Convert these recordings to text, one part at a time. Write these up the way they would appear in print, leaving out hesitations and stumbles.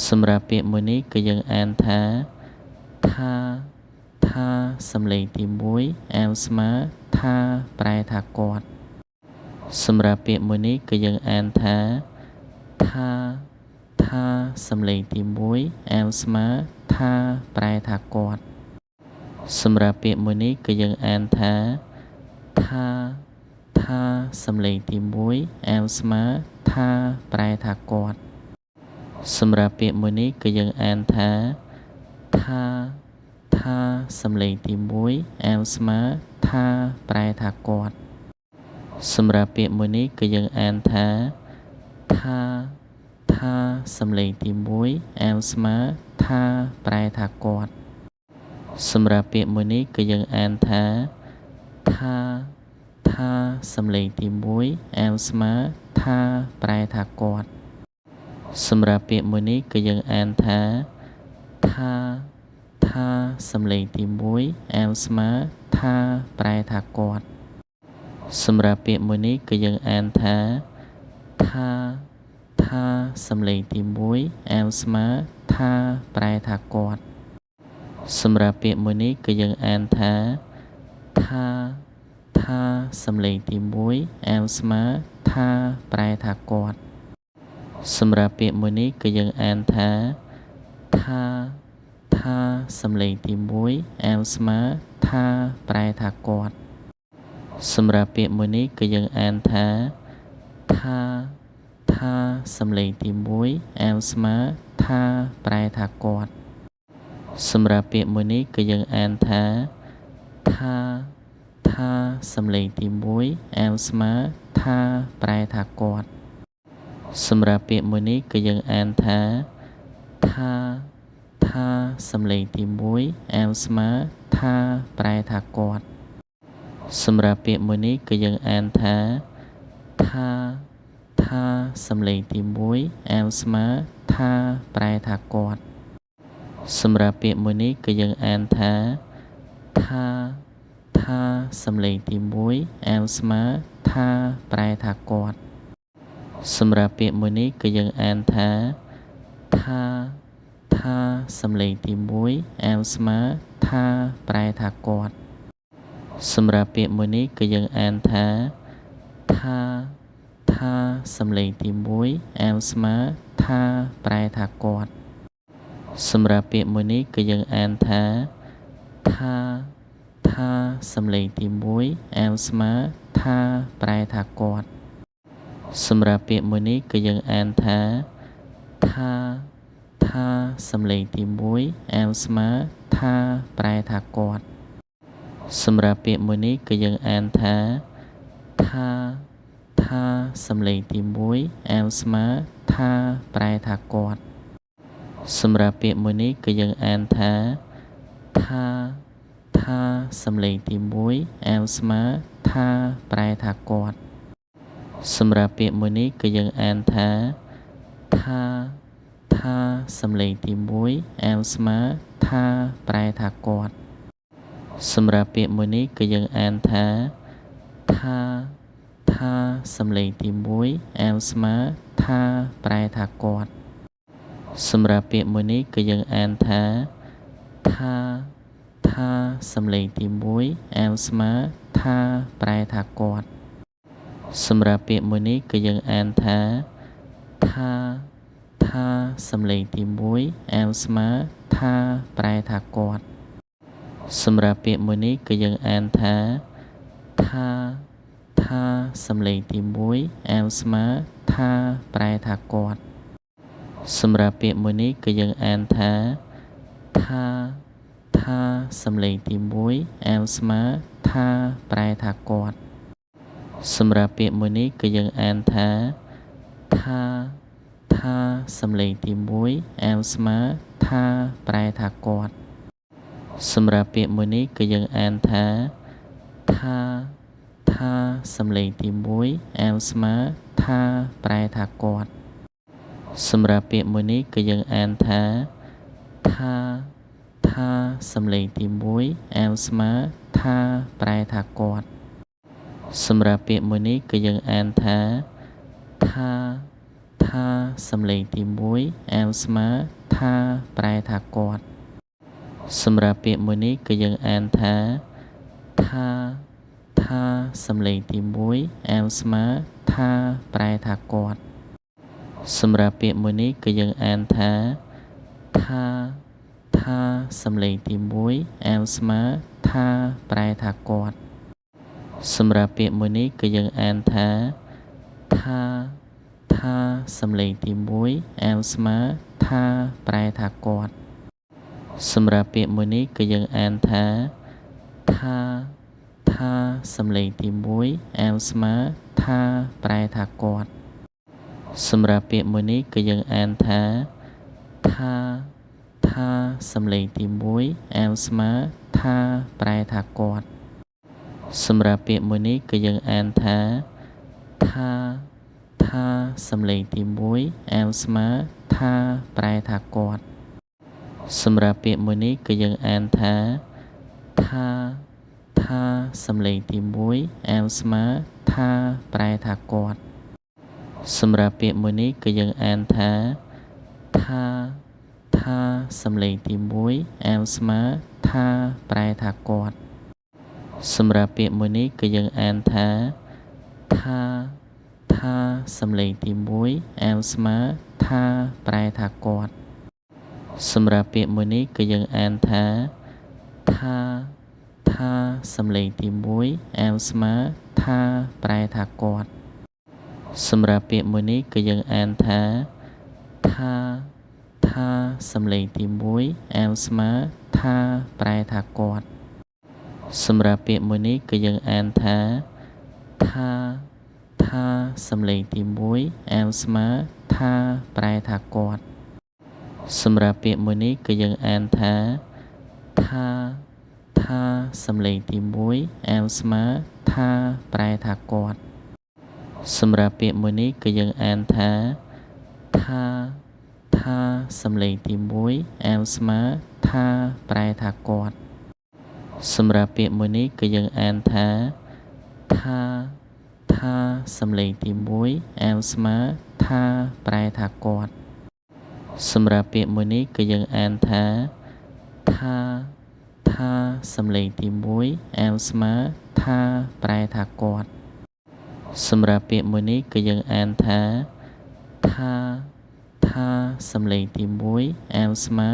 សម្រាប់ពាក្យមួយនេះគឺយើងអានថាថាសំឡេងទី1អាវស្មើថាប្រែថាគាត់សម្រាប់ពាក្យមួយនេះគឺយើងអានថាសំឡេងទី1អាវស្មើថាប្រែថាគាត់សម្រាប់ពាក្យមួយនេះគឺយើងអានថាសំឡេងទី1អាវស្មើថាប្រែថាគាត់សម្រាប់ពាក្យមួយនេះគឺយើងអានថាសំឡេងទី1អាវស្មើថាប្រែថាគាត់សម្រាប់ពាក្យមួយនេះគឺយើងអានថាសំឡេងទី1អាវស្មើថាប្រែថាគាត់សម្រាប់ពាក្យមួយនេះគឺយើងអានថាសំឡេងទី1អាវស្មើថាប្រែថាគាត់សម្រាប់ពាក្យមួយនេះគឺយើងអានថាសំឡេងទី1អាវស្មើថាប្រែថាគាត់សម្រាប់ពាក្យមួយនេះគឺយើងអានថាសំឡេងទី1អាវស្មើថាប្រែថាគាត់សម្រាប់ពាក្យមួយនេះគឺយើងអានថាសំឡេងទី1អាវស្មើថាប្រែថាគាត់សម្រាប់ពាក្យមួយនេះគឺយើងអានថាសំឡេងទី1អាវស្មើថាប្រែថាគាត់សម្រាប់ពាក្យមួយនេះគឺយើងអានថាសំឡេងទី1អាវស្មើថាប្រែថាគាត់សម្រាប់ពាក្យមួយនេះគឺយើងអានថាសំឡេងទី1អាវស្មើថាប្រែថាគាត់សម្រាប់ពាក្យមួយនេះគឺយើងអានថាសំឡេងទី1អាវស្មើថាប្រែថាគាត់សម្រាប់ពាក្យមួយនេះគឺយើងអានថាសំឡេងទី1អាវស្មើថាប្រែថាគាត់សម្រាប់ពាក្យមួយនេះគឺយើងអានថាសំឡេងទី1អាវស្មើថាប្រែថាគាត់សម្រាប់ពាក្យមួយនេះគឺយើងអានថាសំឡេងទី1អាវស្មើថាប្រែថាគាត់សម្រាប់ពាក្យមួយនេះគឺយើងអានថាសំឡេងទី1អាវស្មើថាប្រែថាគាត់សម្រាប់ពាក្យមួយនេះគឺយើងអានថាសំឡេងទី1អាវស្មើថាប្រែថាគាត់សម្រាប់ពាក្យមួយនេះគឺយើងអានថាសំឡេងទី1អាវស្មើថាប្រែថាគាត់សម្រាប់ពាក្យមួយនេះគឺយើងអានថាសំឡេងទី1អាវស្មើថាប្រែថាគាត់សម្រាប់ពាក្យមួយនេះគឺយើងអានថាសំឡេងទី1អាវស្មើថាប្រែថាគាត់សម្រាប់ពាក្យមួយនេះគឺយើងអានថាសំឡេងទី1អាវស្មើថាប្រែថាគាត់សម្រាប់ពាក្យមួយនេះគឺយើងអានថាសំឡេងទី1អាវស្មើថាប្រែថាគាត់សម្រាប់ពាក្យមួយនេះគឺយើងអានថាសំឡេងទី1អាវស្មើថាប្រែថាគាត់សម្រាប់ពាក្យមួយនេះគឺយើងអានថាសំឡេងទី1អាវស្មើថាប្រែថាគាត់សម្រាប់ពាក្យមួយនេះគឺយើងអានថាសំឡេងទី1អាវស្មើថាប្រែថាគាត់សម្រាប់ពាក្យមួយនេះគឺយើងអានថាសំឡេងទី1អាវស្មើថាប្រែថាគាត់សម្រាប់ពាក្យមួយនេះគឺយើងអានថាសំឡេងទី1អាវស្មើថាប្រែថាគាត់សម្រាប់ពាក្យមួយនេះគឺយើងអានថាសំឡេងទី1អាវស្មើថាប្រែថាគាត់សម្រាប់ពាក្យមួយនេះគឺយើងអានថាសំឡេងទី1អាវស្មើថាប្រែថាគាត់សម្រាប់ពាក្យមួយនេះគឺយើងអានថា ថាសំឡេងទី1 L ស្មើថាប្រែថាគាត់សម្រាប់ពាក្យមួយនេះគឺយើងអានថាសំឡេងទី1 L ស្មើថាប្រែថាគាត់សម្រាប់ពាក្យមួយនេះគឺយើងអានថាសំឡេងទី1 L ស្មើថាប្រែថាគាត់សម្រាប់ពាក្យមួយនេះគឺយើងអានថាសំឡេងទី1 L ស្មើថាប្រែថាគាត់សម្រាប់ពាក្យមួយនេះគឺយើងអានថាសំឡេងទី1 L ស្មើថាប្រែថាគាត់សម្រាប់ពាក្យមួយនេះគឺយើងអានថាសំឡេងទី1 L ស្មើថាប្រែថាគាត់សម្រាប់ពាក្យមួយនេះគឺយើងអានថាសំឡេងទី1 L ស្មើថាប្រែថាគាត់សម្រាប់ពាក្យមួយនេះគឺយើងអានថាសំឡេងទី1 L ស្មើថាប្រែថាគាត់សម្រាប់ពាក្យមួយនេះគឺយើងអានថាសំឡេងទី1 L ស្មើថាប្រែថាគាត់សម្រាប់ពាក្យមួយនេះគឺយើងអានថាសំឡេងទី1 L ស្មើថាប្រែថាគាត់សម្រាប់ពាក្យមួយនេះគឺយើងអានថាសំឡេងទី1 L ស្មើថាប្រែថាគាត់សម្រាប់ពាក្យមួយនេះគឺយើងអានថាសំឡេងទី1 L ស្មើថាប្រែថាគាត់សម្រាប់ពាក្យមួយនេះគឺយើងអានថាសំឡេងទី1 L ស្មើថាប្រែថាគាត់សម្រាប់ពាក្យមួយនេះគឺយើងអានថាសំឡេងទី1 L ស្មើថាប្រែថាគាត់សម្រាប់ពាក្យមួយនេះគឺយើងអានថាសំឡេងទី1 L ស្មើថាប្រែថាគាត់សម្រាប់ពាក្យមួយនេះគឺយើងអានថាសំឡេងទី1 L ស្មើថាប្រែថាគាត់សម្រាប់ពាក្យមួយនេះគឺយើងអានថាសំឡេងទី1 L ស្មើថាប្រែថាគាត់សម្រាប់ពាក្យមួយនេះគឺយើងអានថាសំឡេងទី1 L ស្មើ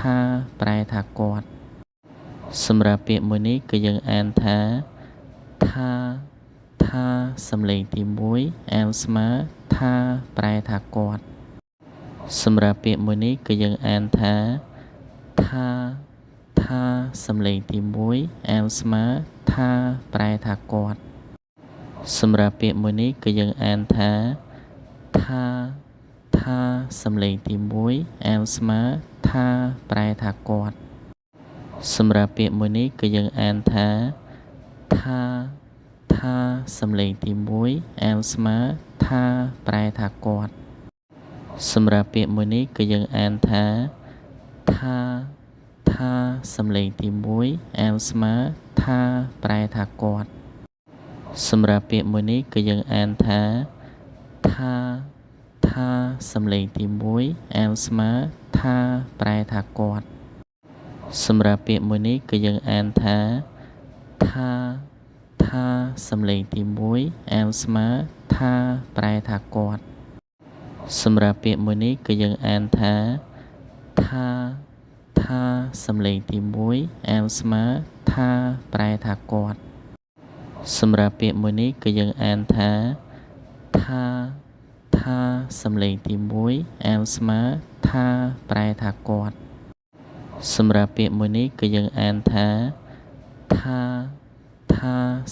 ថាប្រែថាគាត់សម្រាប់ពាក្យមួយនេះគឺយើងអានថាសំឡេងទី1 L ស្មើថាប្រែថាគាត់សម្រាប់ពាក្យមួយនេះគឺយើងអានថាសំឡេងទី1 L ស្មើថាប្រែថាគាត់សម្រាប់ពាក្យមួយនេះគឺយើងអានថាសំឡេងទី1 L ស្មើថាប្រែថាគាត់សម្រាប់ពាក្យមួយនេះគឺយើងអានថាសំឡេងទី1 L ស្មើថាប្រែថាគាត់សម្រាប់ពាក្យមួយនេះគឺយើងអានថាសំឡេងទី1 L ស្មើថាប្រែថាគាត់សម្រាប់ពាក្យមួយនេះគឺយើងអានថាសំឡេងទី1 L ស្មើថាប្រែថាគាត់សម្រាប់ពាក្យមួយនេះគឺយើងអានថាសំឡេងទី1 L ស្មើថាប្រែថាគាត់សម្រាប់ពាក្យមួយនេះគឺយើងអានថាសំឡេងទី1 L ស្មើថាប្រែថាគាត់សម្រាប់ពាក្យមួយនេះគឺយើងអានថាសំឡេងទី1 L ស្មើថាប្រែថាគាត់សម្រាប់ពាក្យមួយនេះគឺយើងអានថា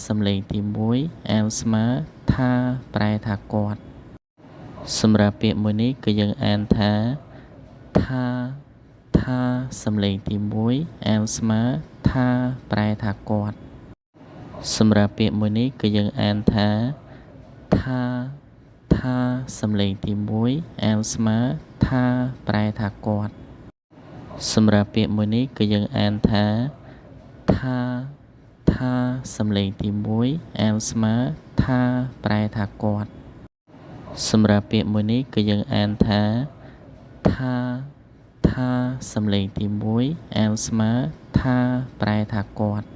សំឡេងទី1 L ស្មើថាប្រែថាគាត់សម្រាប់ពាក្យមួយនេះគឺយើងអានថាសំឡេងទី1 L ស្មើថាប្រែថាគាត់សម្រាប់ពាក្យមួយនេះគឺយើងអានថាសំឡេងទី1 L ស្មើថាប្រែថាគាត់សម្រាប់ពាក្យមួយនេះគឺយើងអានថាសំឡេងទី1 L ស្មើថាប្រែថាគាត់ សម្រាប់ពាក្យមួយនេះគឺយើងអានថាថាសំឡេងទី1អានស្មើថាប្រែថាគាត់